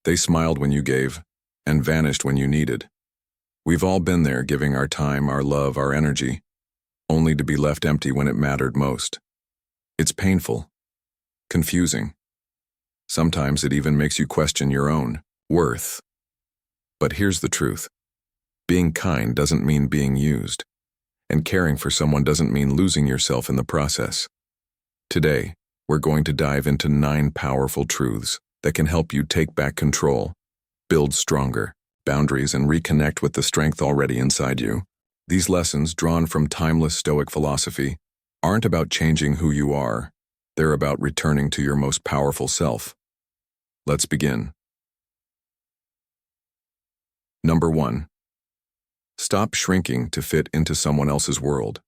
They smiled when you gave, and vanished when you needed. We've all been there, giving our time, our love, our energy, only to be left empty when it mattered most. It's painful, confusing. Sometimes it even makes you question your own worth. But here's the truth. Being kind doesn't mean being used, and caring for someone doesn't mean losing yourself in the process. Today, we're going to dive into 9 powerful truths that can help you take back control, build stronger boundaries, and reconnect with the strength already inside you. These lessons, drawn from timeless Stoic philosophy, aren't about changing who you are. They're about returning to your most powerful self. Let's begin. Number 1. Stop shrinking to fit into someone else's world.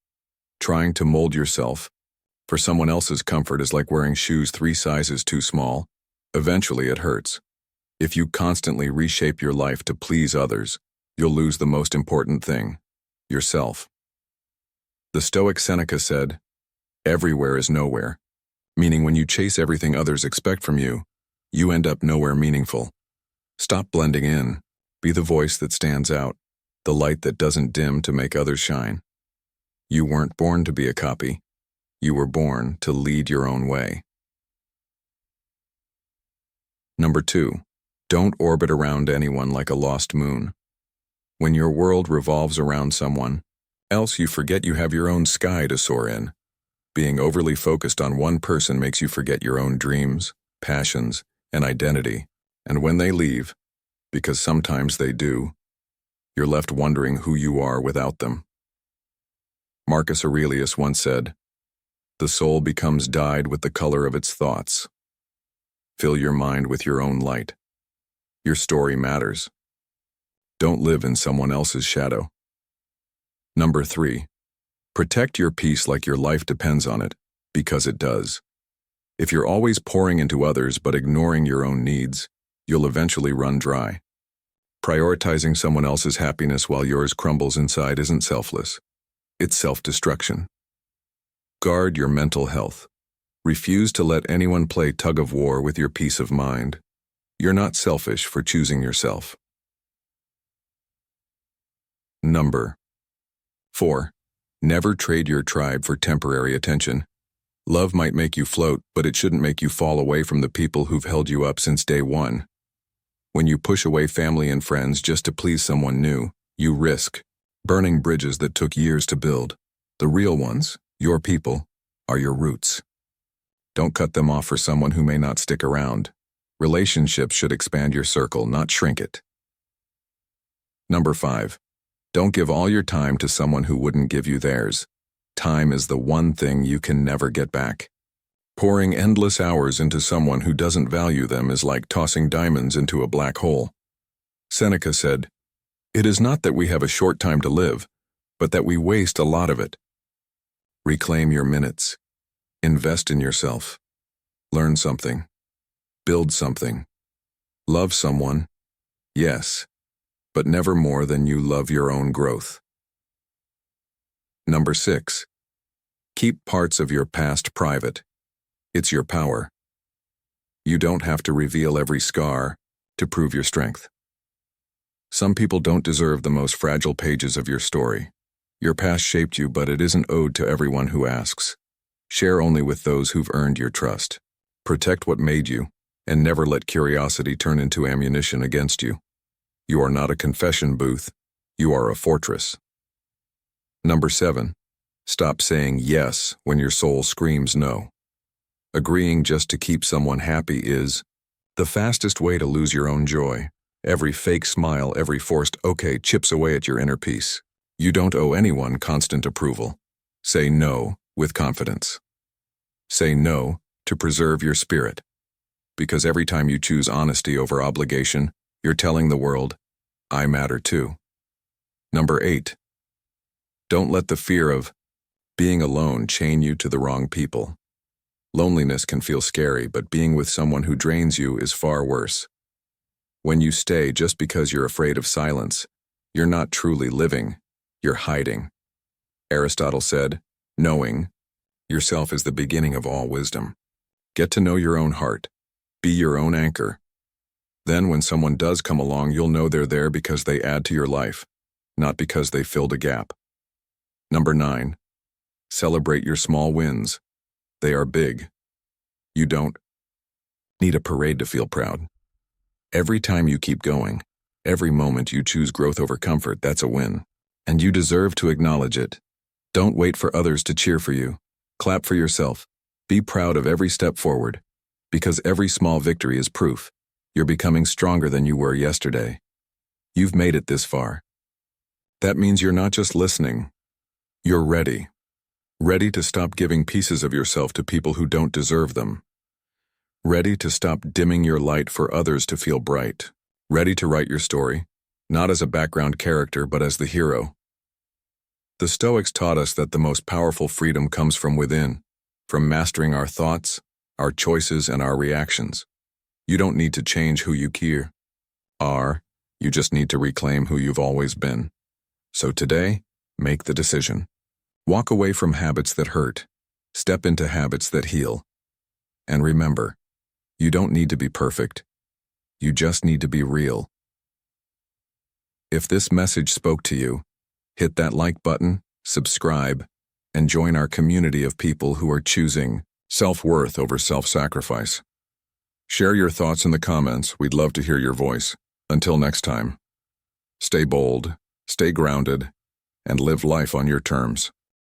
Trying to mold yourself for someone else's comfort is like wearing shoes 3 sizes too small. Eventually it hurts. If you constantly reshape your life to please others, you'll lose the most important thing, yourself. The Stoic Seneca said, "Everywhere is nowhere," meaning when you chase everything others expect from you, you end up nowhere meaningful. Stop blending in. Be the voice that stands out, the light that doesn't dim to make others shine. You weren't born to be a copy. You were born to lead your own way. Number 2. Don't orbit around anyone like a lost moon. When your world revolves around someone else, you forget you have your own sky to soar in. Being overly focused on one person makes you forget your own dreams, passions, and identity. And when they leave, because sometimes they do, you're left wondering who you are without them. Marcus Aurelius once said, "The soul becomes dyed with the color of its thoughts." Fill your mind with your own light. Your story matters. Don't live in someone else's shadow. Number 3. Protect your peace like your life depends on it, because it does. If you're always pouring into others but ignoring your own needs, you'll eventually run dry. Prioritizing someone else's happiness while yours crumbles inside isn't selfless. It's self-destruction. Guard your mental health. Refuse to let anyone play tug-of-war with your peace of mind. You're not selfish for choosing yourself. Number 4. Never trade your tribe for temporary attention. Love might make you float, but it shouldn't make you fall away from the people who've held you up since day one. When you push away family and friends just to please someone new, you risk burning bridges that took years to build. The real ones, your people, are your roots. Don't cut them off for someone who may not stick around. Relationships should expand your circle, not shrink it. Number 5. Don't give all your time to someone who wouldn't give you theirs. Time is the one thing you can never get back. Pouring endless hours into someone who doesn't value them is like tossing diamonds into a black hole. Seneca said, "It is not that we have a short time to live, but that we waste a lot of it." Reclaim your minutes. Invest in yourself. Learn something. Build something. Love someone, yes, but never more than you love your own growth. Number 6. Keep parts of your past private. It's your power. You don't have to reveal every scar to prove your strength. Some people don't deserve the most fragile pages of your story. Your past shaped you, but it isn't owed to everyone who asks. Share only with those who've earned your trust. Protect what made you, and never let curiosity turn into ammunition against you. You are not a confession booth. You are a fortress. Number 7. Stop saying yes when your soul screams no. Agreeing just to keep someone happy is the fastest way to lose your own joy. Every fake smile, every forced okay chips away at your inner peace. You don't owe anyone constant approval. Say no with confidence. Say no to preserve your spirit. Because every time you choose honesty over obligation, you're telling the world, I matter too. Number 8. Don't let the fear of being alone chain you to the wrong people. Loneliness can feel scary, but being with someone who drains you is far worse. When you stay just because you're afraid of silence, you're not truly living, you're hiding. Aristotle said, knowing yourself is the beginning of all wisdom. Get to know your own heart. Be your own anchor. Then when someone does come along, you'll know they're there because they add to your life, not because they filled a gap. Number 9. Celebrate your small wins. They are big. You don't need a parade to feel proud. Every time you keep going, every moment you choose growth over comfort, that's a win. And you deserve to acknowledge it. Don't wait for others to cheer for you. Clap for yourself. Be proud of every step forward, because every small victory is proof you're becoming stronger than you were yesterday. You've made it this far. That means you're not just listening. You're ready. Ready to stop giving pieces of yourself to people who don't deserve them. Ready to stop dimming your light for others to feel bright. Ready to write your story, not as a background character, but as the hero. The Stoics taught us that the most powerful freedom comes from within, from mastering our thoughts, our choices, and our reactions. You don't need to change who you are, you just need to reclaim who you've always been. So today, make the decision. Walk away from habits that hurt. Step into habits that heal. And remember, you don't need to be perfect. You just need to be real. If this message spoke to you, hit that like button, subscribe, and join our community of people who are choosing self-worth over self-sacrifice. Share your thoughts in the comments. We'd love to hear your voice. Until next time, stay bold, stay grounded, and live life on your terms.